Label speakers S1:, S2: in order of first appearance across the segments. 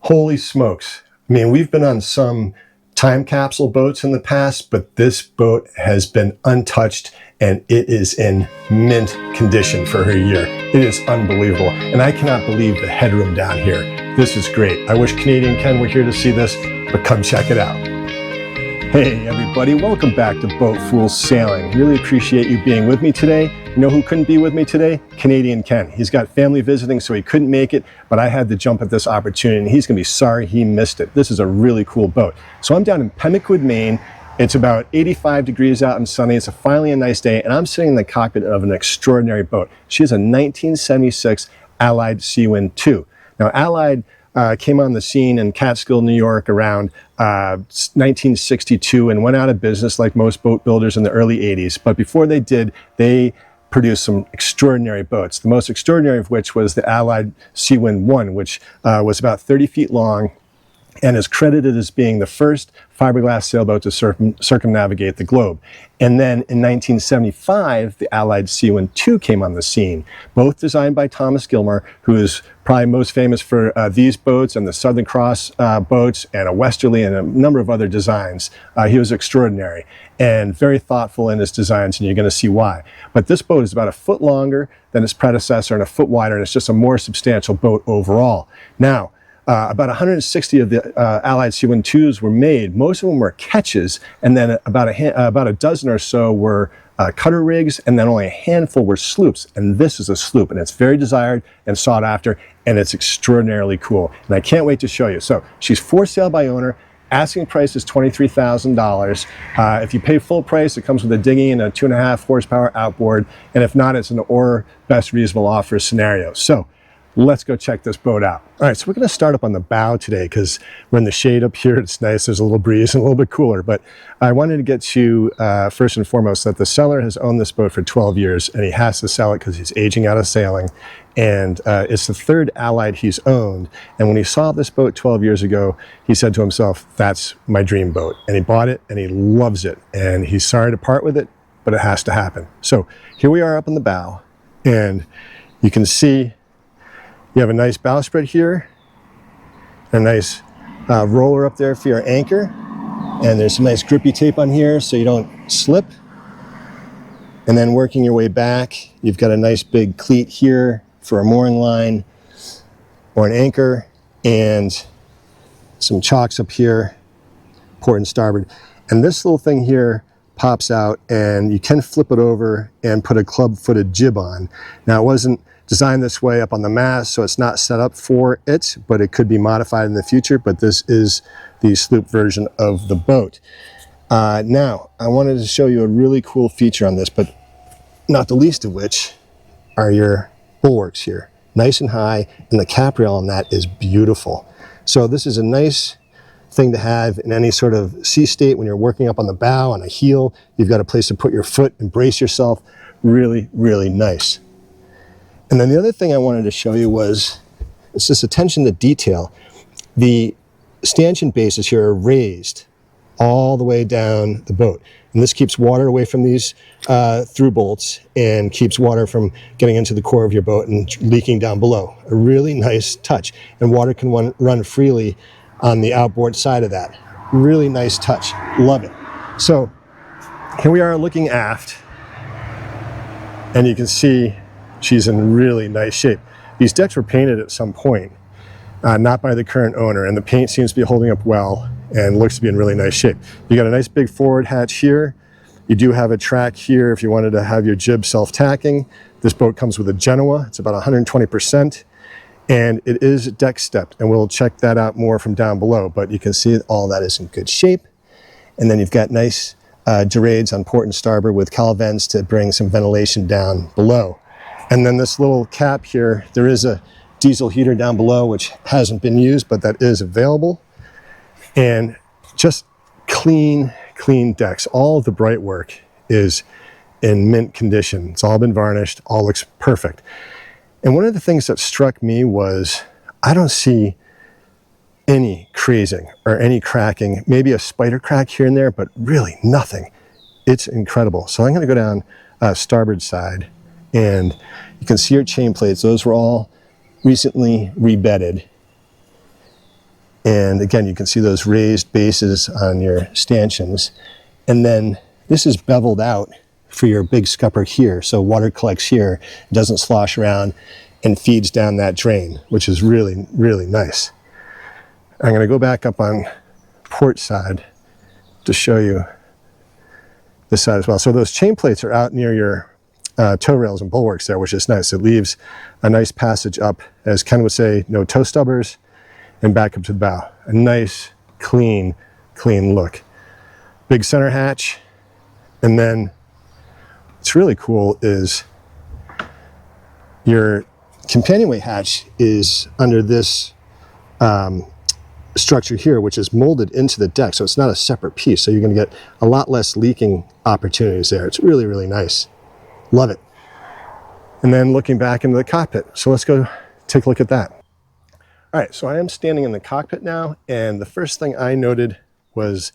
S1: Holy smokes. I mean, we've been on some time capsule boats in the past, but this boat has been untouched and it is in mint condition for her year. It is unbelievable. And I cannot believe the headroom down here. This is great. I wish Canadian Ken were here to see this, but come check it out. Hey everybody, welcome back to BoatFools Sailing. Really appreciate you being with me today. You know who couldn't be with me today? Canadian Ken. He's got family visiting, so he couldn't make it, but I had to jump at this opportunity, and he's gonna be sorry he missed it. This is a really cool boat. So I'm down in Pemmican, Maine. It's about 85 degrees out and sunny. It's finally a nice day, and I'm sitting in the cockpit of an extraordinary boat. She is a 1976 Allied Seawind II. Now, Allied came on the scene in Catskill, New York around 1962 and went out of business like most boat builders in the early 80s. But before they did, they produced some extraordinary boats. The most extraordinary of which was the Allied Seawind I, which was about 30 feet long and is credited as being the first fiberglass sailboat to circumnavigate the globe. And then in 1975, the Allied Seawind II came on the scene, both designed by Thomas Gillmer, who is probably most famous for these boats and the Southern Cross boats and a Westerly and a number of other designs. He was extraordinary and very thoughtful in his designs, and you're going to see why. But this boat is about a foot longer than its predecessor and a foot wider, and it's just a more substantial boat overall. Now, about 160 of the Allied Seawind IIs were made. Most of them were catches, and then about a dozen or so were cutter rigs, and then only a handful were sloops. And this is a sloop, and it's very desired and sought after, and it's extraordinarily cool. And I can't wait to show you. So she's for sale by owner. Asking price is $23,000. If you pay full price, it comes with a dinghy and a 2.5 horsepower outboard. And if not, it's an or best reasonable offer scenario. So let's go check this boat out. All right, so we're going to start up on the bow today because we're in the shade up here. It's nice. There's a little breeze and a little bit cooler. But I wanted to get to, first and foremost, that the seller has owned this boat for 12 years, and he has to sell it because he's aging out of sailing. And it's the third Allied he's owned. And when he saw this boat 12 years ago, he said to himself, that's my dream boat. And he bought it, and he loves it. And he's sorry to part with it, but it has to happen. So here we are up on the bow, and you can see you have a nice bowsprit here, a nice roller up there for your anchor, and there's some nice grippy tape on here so you don't slip. And then working your way back, you've got a nice big cleat here for a mooring line or an anchor, and some chocks up here, port and starboard. And this little thing here pops out, and you can flip it over and put a club-footed jib on. Now, it wasn't designed this way up on the mast, so it's not set up for it, but it could be modified in the future. But this is the sloop version of the boat. Now, I wanted to show you a really cool feature on this, but not the least of which are your bulwarks here. Nice and high, and the cap rail on that is beautiful. So this is a nice thing to have in any sort of sea state when you're working up on the bow on a heel. You've got a place to put your foot and brace yourself. Really, really nice. And then the other thing I wanted to show you was, it's this attention to detail. The stanchion bases here are raised all the way down the boat. And this keeps water away from these through bolts and keeps water from getting into the core of your boat and leaking down below. A really nice touch. And water can run freely on the outboard side of that. Really nice touch. Love it. So here we are looking aft, and you can see she's in really nice shape. These decks were painted at some point, not by the current owner, and the paint seems to be holding up well and looks to be in really nice shape. You got a nice big forward hatch here. You do have a track here if you wanted to have your jib self-tacking. This boat comes with a Genoa. It's about 120%, and it is deck stepped, and we'll check that out more from down below, but you can see all that is in good shape. And then you've got nice dorades on port and starboard with cowl vents to bring some ventilation down below. And then this little cap here, there is a diesel heater down below, which hasn't been used, but that is available. And just clean decks. All of the bright work is in mint condition. It's all been varnished, all looks perfect. And one of the things that struck me was, I don't see any crazing or any cracking, maybe a spider crack here and there, but really nothing. It's incredible. So I'm gonna go down starboard side, and you can see your chain plates. Those were all recently rebedded. And again, you can see those raised bases on your stanchions. And then this is beveled out for your big scupper here. So water collects here, doesn't slosh around, and feeds down that drain, which is really, really nice. I'm going to go back up on port side to show you this side as well. So those chain plates are out near your tow rails and bulwarks there, which is nice. It leaves a nice passage up, as Ken would say, no tow stubbers, and back up to the bow. A nice, clean look. Big center hatch, and then what's really cool is your companionway hatch is under this structure here, which is molded into the deck, so it's not a separate piece, so you're going to get a lot less leaking opportunities there. It's really, really nice. Love it. And then looking back into the cockpit, so let's go take a look at that. All right, so I am standing in the cockpit now, and the first thing I noted was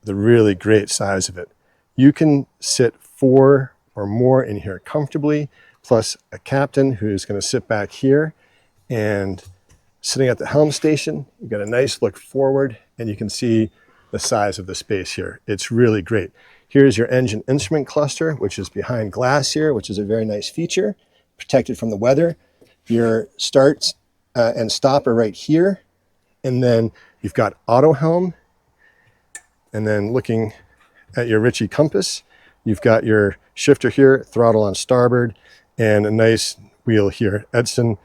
S1: the really great size of it. You can sit 4 or more in here comfortably, plus a captain who's going to sit back here, and sitting at the helm station, you've got a nice look forward, and you can see the size of the space here. It's really great. Here's your engine instrument cluster, which is behind glass here, which is a very nice feature, protected from the weather. Your start and stop are right here, and then you've got auto helm, and then looking at your Ritchie compass, you've got your shifter here, throttle on starboard, and a nice wheel here. Edson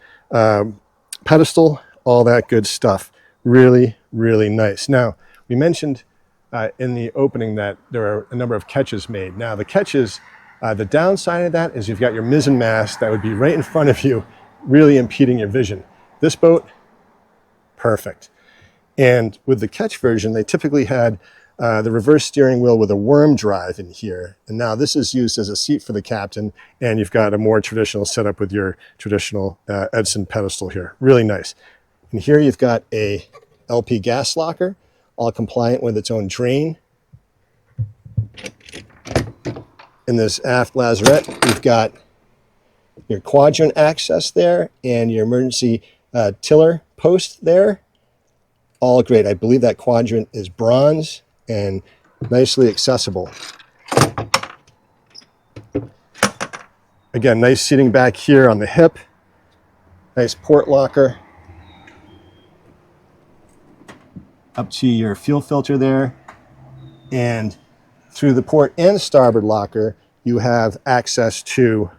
S1: pedestal, all that good stuff. Really, really nice. Now, we mentioned in the opening that there are a number of catches made. Now, the catches, the downside of that is you've got your mizzen mast that would be right in front of you, really impeding your vision. This boat, perfect. And with the catch version, they typically had the reverse steering wheel with a worm drive in here. And now this is used as a seat for the captain, and you've got a more traditional setup with your traditional Edson pedestal here. Really nice. And here you've got a LP gas locker, all compliant with its own drain. In this aft lazarette, you've got your quadrant access there and your emergency tiller post there. All great. I believe that quadrant is bronze and nicely accessible. Again, nice seating back here on the hip. Nice port locker. Up to your fuel filter there. And through the port and starboard locker, you have access to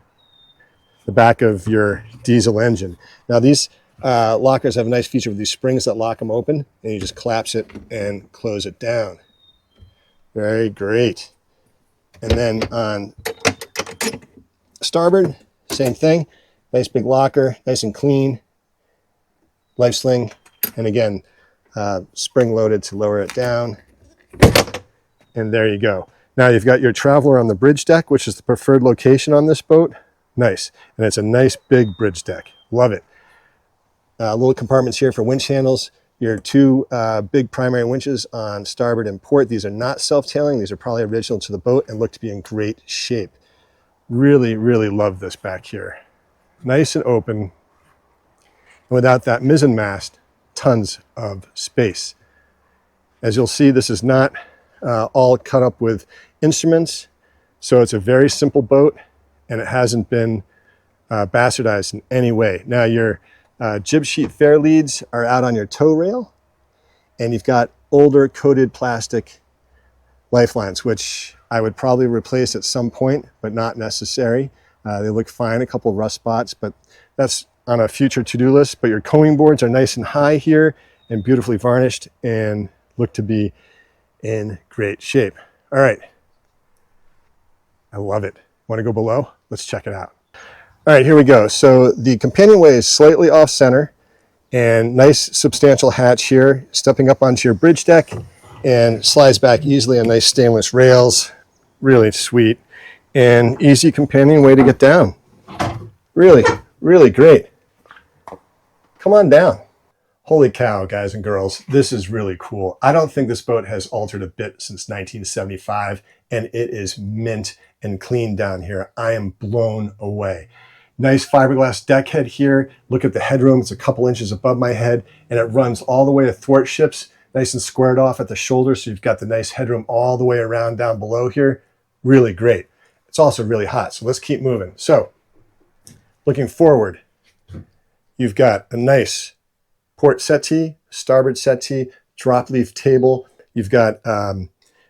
S1: the back of your diesel engine. Now these lockers have a nice feature with these springs that lock them open, and you just collapse it and close it down. Very great. And then on starboard, same thing. Nice big locker, nice and clean. Life sling, and again, spring loaded to lower it down. And there you go. Now you've got your traveler on the bridge deck, which is the preferred location on this boat. Nice. And it's a nice big bridge deck. Love it. Little compartments here for winch handles. Your 2 big primary winches on starboard and port. These are not self-tailing. These are probably original to the boat and look to be in great shape. Really, really love this back here. Nice and open. And without that mizzen mast, tons of space. As you'll see, this is not all cut up with instruments. So it's a very simple boat, and it hasn't been bastardized in any way. Now your jib sheet fair leads are out on your tow rail, and you've got older coated plastic lifelines, which I would probably replace at some point, but not necessary. They look fine, a couple of rust spots, but that's on a future to-do list. But your coaming boards are nice and high here and beautifully varnished and look to be in great shape. All right, I love it. Want to go below? Let's check it out. All right, here we go. So the companionway is slightly off center, and nice substantial hatch here, stepping up onto your bridge deck, and slides back easily on nice stainless rails. Really sweet and easy companionway to get down. Really, really great. Come on down. Holy cow, guys and girls, this is really cool. I don't think this boat has altered a bit since 1975, and it is mint and clean down here. I am blown away. Nice fiberglass deck head here. Look at the headroom. It's a couple inches above my head, and it runs all the way athwartships, nice and squared off at the shoulder. So you've got the nice headroom all the way around down below here. Really great. It's also really hot. So let's keep moving. So looking forward, you've got a nice port settee, starboard settee, drop leaf table. You've got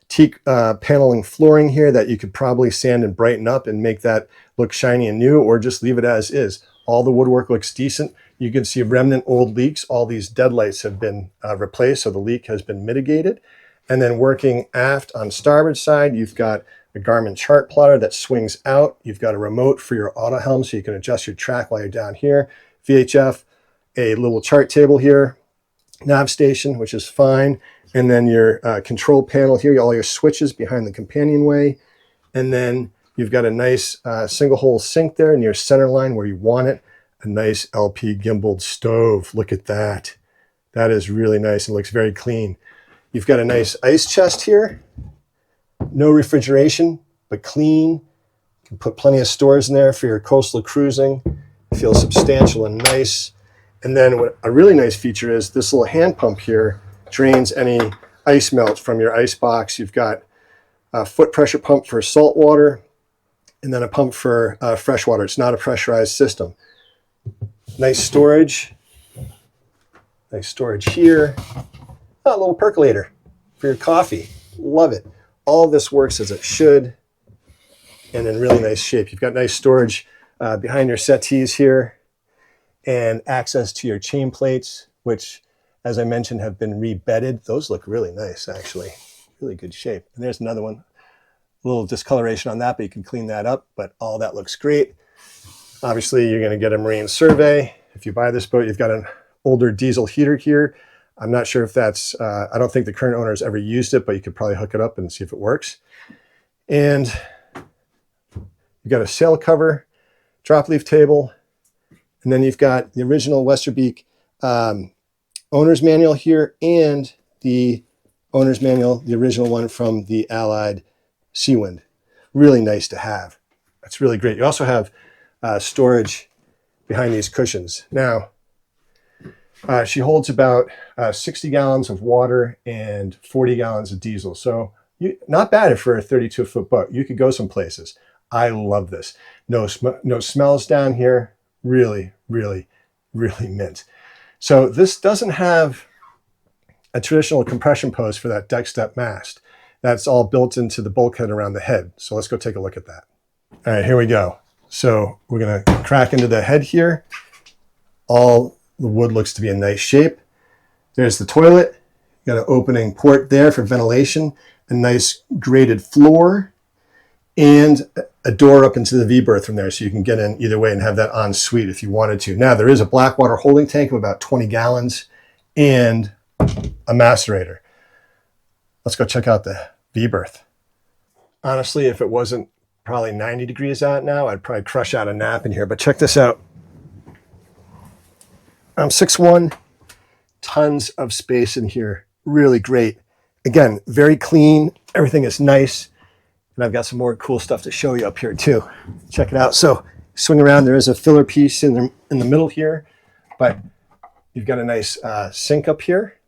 S1: teak paneling flooring here that you could probably sand and brighten up and make that look shiny and new, or just leave it as is. All the woodwork looks decent. You can see remnant old leaks. All these deadlights have been replaced, so the leak has been mitigated. And then working aft on starboard side, you've got a Garmin chart plotter that swings out. You've got a remote for your auto helm so you can adjust your track while you're down here. VHF, a little chart table here, nav station, which is fine. And then your control panel here, all your switches behind the companionway. And then you've got a nice single hole sink there in your center line where you want it. A nice LP gimbaled stove. Look at that. That is really nice and looks very clean. You've got a nice ice chest here. No refrigeration, but clean. You can put plenty of stores in there for your coastal cruising. It feels substantial and nice. And then what a really nice feature is this little hand pump here drains any ice melt from your ice box. You've got a foot pressure pump for salt water and then a pump for fresh water. It's not a pressurized system. Nice storage. Nice storage here. Oh, a little percolator for your coffee. Love it. All of this works as it should and in really nice shape. You've got nice storage behind your settees here and access to your chain plates, which, as I mentioned, have been rebedded. Those look really nice, actually. Really good shape. And there's another one. A little discoloration on that, but you can clean that up. But all that looks great. Obviously, you're going to get a marine survey. If you buy this boat, you've got an older diesel heater here. I'm not sure if that's, I don't think the current owner has ever used it, but you could probably hook it up and see if it works. And you've got a sail cover, drop leaf table, and then you've got the original Westerbeek owner's manual here and the owner's manual, the original one from the Allied Seawind. Really nice to have. That's really great. You also have storage behind these cushions. Now, she holds about 60 gallons of water and 40 gallons of diesel. So not bad for a 32-foot boat. You could go some places. I love this. No smells down here. Really, really, really mint. So this doesn't have a traditional compression post for that deck step mast. That's all built into the bulkhead around the head. So let's go take a look at that. All right, here we go. So we're going to crack into the head here. All the wood looks to be in nice shape. There's the toilet. You got an opening port there for ventilation, a nice grated floor, and a door up into the v-berth from there so you can get in either way and have that en suite if you wanted to. Now, there is a blackwater holding tank of about 20 gallons and a macerator. Let's go check out the v-berth. Honestly, if it wasn't probably 90 degrees out now, I'd probably crush out a nap in here, but check this out. I'm 6'1", tons of space in here. Really great. Again, very clean. Everything is nice. And I've got some more cool stuff to show you up here too. Check it out. So swing around. There is a filler piece in the middle here, but you've got a nice sink up here.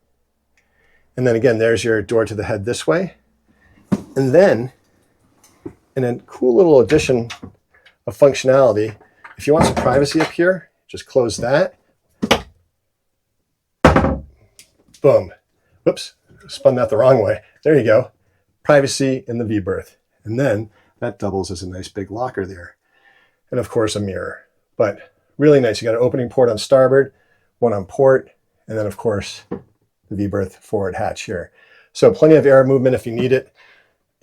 S1: And then again, there's your door to the head this way. And then, in a cool little addition of functionality, if you want some privacy up here, just close that. Boom. Whoops, spun that the wrong way. There you go. Privacy in the v-berth. And then that doubles as a nice big locker there. And of course, a mirror. But really nice. You got an opening port on starboard, one on port, and then of course, the v-berth forward hatch here. So plenty of air movement if you need it.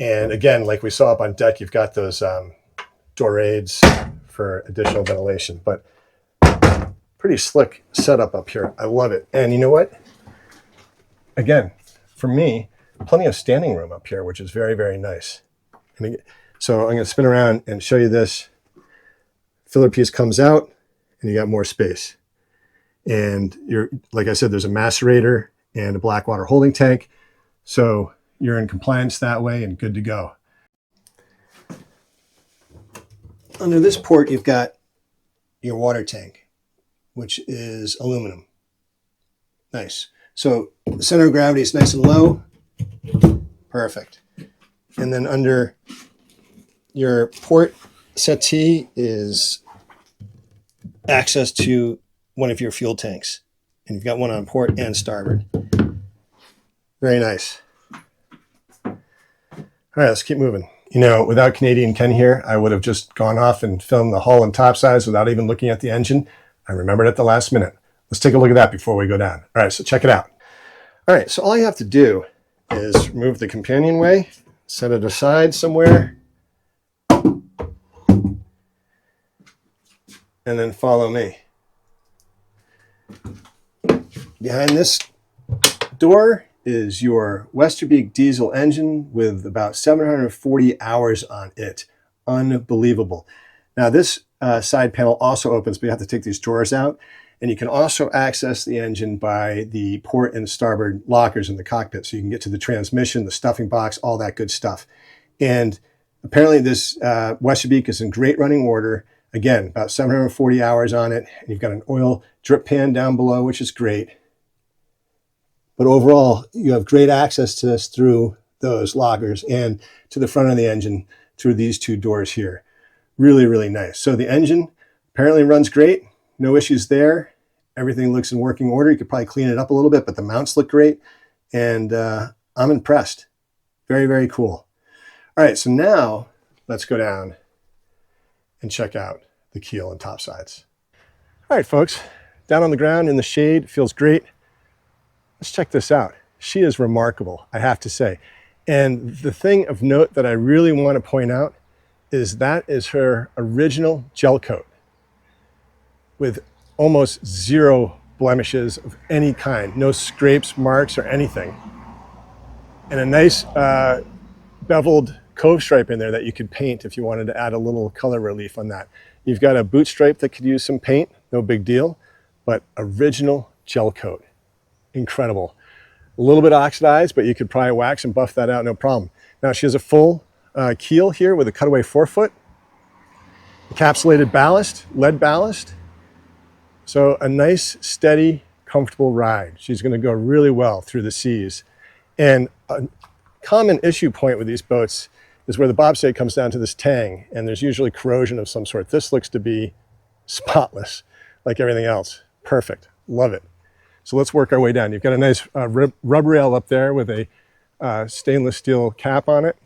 S1: And again, like we saw up on deck, you've got those door aids for additional ventilation. But pretty slick setup up here. I love it. And you know what? Again, for me, plenty of standing room up here, which is very, very nice. And so I'm going to spin around and show you this. Filler piece comes out and you got more space. And like I said, there's a macerator and a blackwater holding tank. So you're in compliance that way and good to go. Under this port, you've got your water tank, which is aluminum. Nice. So the center of gravity is nice and low. Perfect. And then under your port settee is access to one of your fuel tanks. And you've got one on port and starboard. Very nice. All right, let's keep moving. You know, without Canadian Ken here, I would have just gone off and filmed the hull and topsides without even looking at the engine. I remembered at the last minute. Let's take a look at that before we go down. All right, so check it out. All right, so all you have to do is remove the companionway, set it aside somewhere, and then follow me. Behind this door is your Westerbeek diesel engine with about 740 hours on it. Unbelievable. Now this side panel also opens, but you have to take these drawers out. And you can also access the engine by the port and starboard lockers in the cockpit. So you can get to the transmission, the stuffing box, all that good stuff. And apparently this Westerbeek is in great running order. Again, about 740 hours on it. And you've got an oil drip pan down below, which is great. But overall, you have great access to this through those lockers and to the front of the engine through these two doors here. Really, really nice. So the engine apparently runs great. No issues there. Everything looks in working order. You could probably clean it up a little bit, but the mounts look great. And I'm impressed. Very, very cool. All right, so now let's go down and check out the keel and topsides. All right, folks, down on the ground in the shade, feels great. Let's check this out. She is remarkable, I have to say. And the thing of note that I really want to point out is that is her original gel coat with almost zero blemishes of any kind, no scrapes, marks, or anything. And a nice beveled cove stripe in there that you could paint if you wanted to add a little color relief on that. You've got a boot stripe that could use some paint, no big deal, but original gel coat. Incredible. A little bit oxidized, but you could probably wax and buff that out, no problem. Now she has a full keel here with a cutaway forefoot, encapsulated ballast, lead ballast. So a nice, steady, comfortable ride. She's going to go really well through the seas. And a common issue point with these boats is where the bobstay comes down to this tang, and there's usually corrosion of some sort. This looks to be spotless, like everything else. Perfect. Love it. So let's work our way down. You've got a nice rub rail up there with a stainless steel cap on it.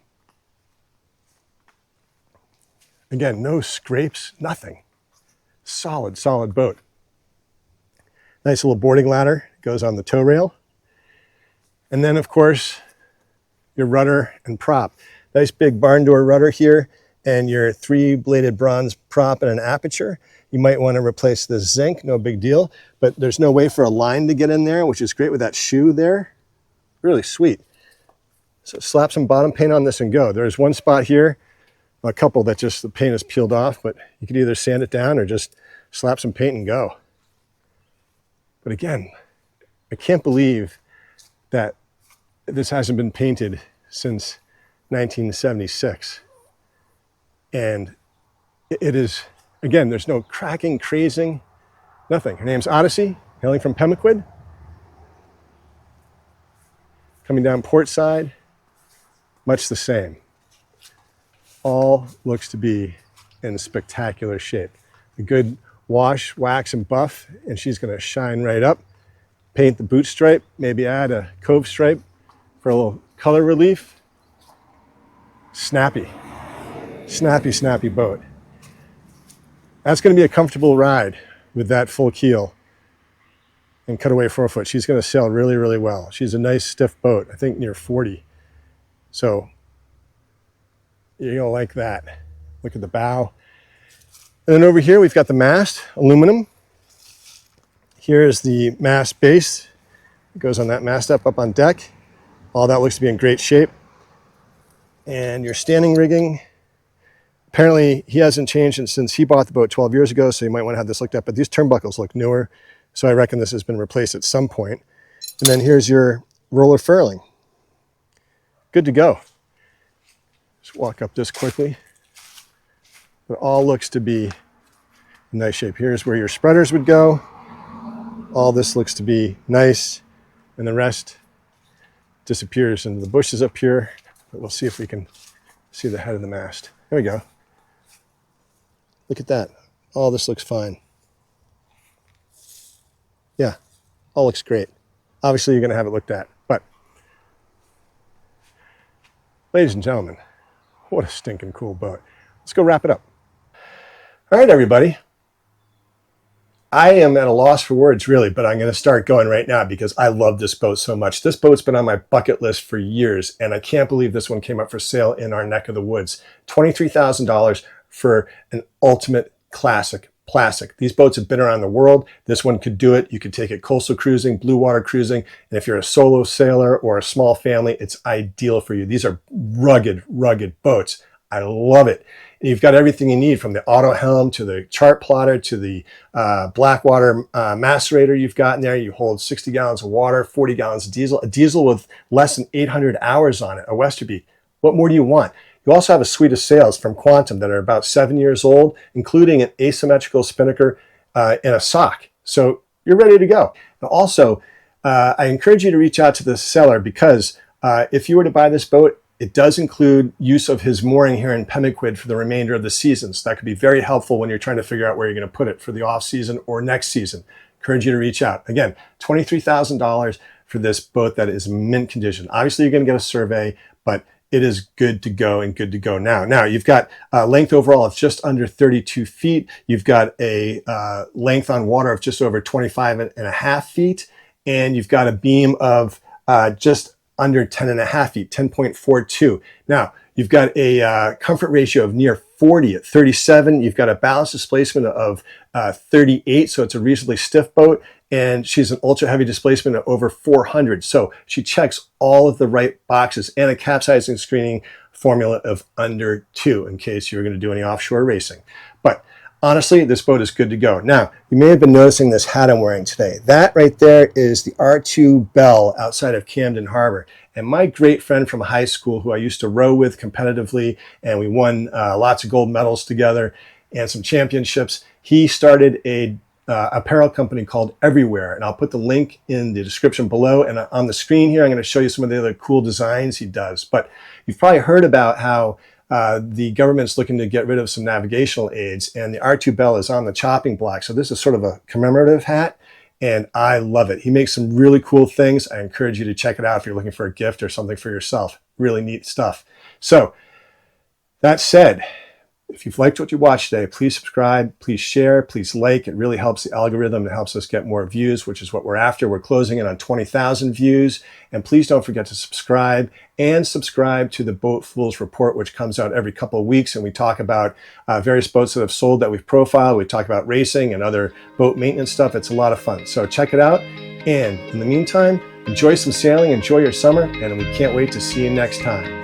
S1: Again, no scrapes, nothing. Solid, solid boat. Nice little boarding ladder goes on the tow rail. And then, of course, your rudder and prop. Nice big barn door rudder here and your 3-bladed bronze prop and an aperture. You might want to replace the zinc, no big deal, but there's no way for a line to get in there, which is great with that shoe there. Really sweet. So slap some bottom paint on this and go. There's one spot here, a couple that just the paint is peeled off, but you could either sand it down or just slap some paint and go. But again, I can't believe that this hasn't been painted since 1976. And it is, again, there's no cracking, crazing, nothing. Her name's Odyssey, hailing from Pemaquid. Coming down port side, much the same. All looks to be in spectacular shape. A good wash, wax, and buff, and she's going to shine right up. Paint the boot stripe, maybe add a cove stripe for a little color relief. Snappy, snappy, snappy boat. That's going to be a comfortable ride with that full keel and cutaway forefoot. She's going to sail really, really well. She's a nice stiff boat, I think near 40. So you're going to like that. Look at the bow. And then over here, we've got the mast, aluminum. Here is the mast base. It goes on that mast up on deck. All that looks to be in great shape. And your standing rigging, apparently he hasn't changed it since he bought the boat 12 years ago, so you might want to have this looked at, but these turnbuckles look newer, so I reckon this has been replaced at some point. And then here's your roller furling. Good to go. Just walk up this quickly. It all looks to be in nice shape. Here's where your spreaders would go. All this looks to be nice, and the rest disappears into the bushes up here. But we'll see if we can see the head of the mast. There we go. Look at that. All this looks fine. Yeah, all looks great. Obviously, you're going to have it looked at. But, ladies and gentlemen, what a stinking cool boat. Let's go wrap it up. All right, everybody. I am at a loss for words, really, but I'm going to start going right now because I love this boat so much. This boat's been on my bucket list for years, and I can't believe this one came up for sale in our neck of the woods. $23,000 for an ultimate classic. These boats have been around the world. This one could do it. You could take it coastal cruising, blue water cruising, and if you're a solo sailor or a small family, it's ideal for you. These are rugged boats. I love it. And you've got everything you need, from the auto helm to the chart plotter to the blackwater macerator you've got in there. You hold 60 gallons of water, 40 gallons of diesel, a diesel with less than 800 hours on it, a Westerby. What more do you want? You also have a suite of sails from Quantum that are about 7 years old, including an asymmetrical spinnaker and a sock. So you're ready to go. Now also, I encourage you to reach out to the seller because if you were to buy this boat, it does include use of his mooring here in Pemaquid for the remainder of the season. So that could be very helpful when you're trying to figure out where you're going to put it for the off season or next season. Encourage you to reach out. Again, $23,000 for this boat that is mint condition. Obviously, you're going to get a survey, but it is good to go and good to go now. Now, you've got length overall of just under 32 feet. You've got a length on water of just over 25.5 feet. And you've got a beam of just under 10.5 feet, 10.42. Now, you've got a comfort ratio of near 40 at 37. You've got a ballast displacement of 38, so it's a reasonably stiff boat. And she's an ultra heavy displacement of over 400. So she checks all of the right boxes, and a capsizing screening formula of under 2 in case you're going to do any offshore racing. But honestly, this boat is good to go. Now, you may have been noticing this hat I'm wearing today. That right there is the R2 Bell outside of Camden Harbor. And my great friend from high school, who I used to row with competitively, and we won lots of gold medals together and some championships, he started a apparel company called Everywhere, and I'll put the link in the description below. And on the screen here, I'm going to show you some of the other cool designs he does. But you've probably heard about how the government's looking to get rid of some navigational aids, and the R2 Bell is on the chopping block. So this is sort of a commemorative hat, and I love it. He makes some really cool things. I encourage you to check it out if you're looking for a gift or something for yourself. Really neat stuff. So that said, if you've liked what you watched today, please subscribe, please share, please like. It really helps the algorithm. It helps us get more views, which is what we're after. We're closing in on 20,000 views. And please don't forget to subscribe to the BoatFools report, which comes out every couple of weeks. And we talk about various boats that have sold that we've profiled. We talk about racing and other boat maintenance stuff. It's a lot of fun. So check it out. And in the meantime, enjoy some sailing, enjoy your summer, and we can't wait to see you next time.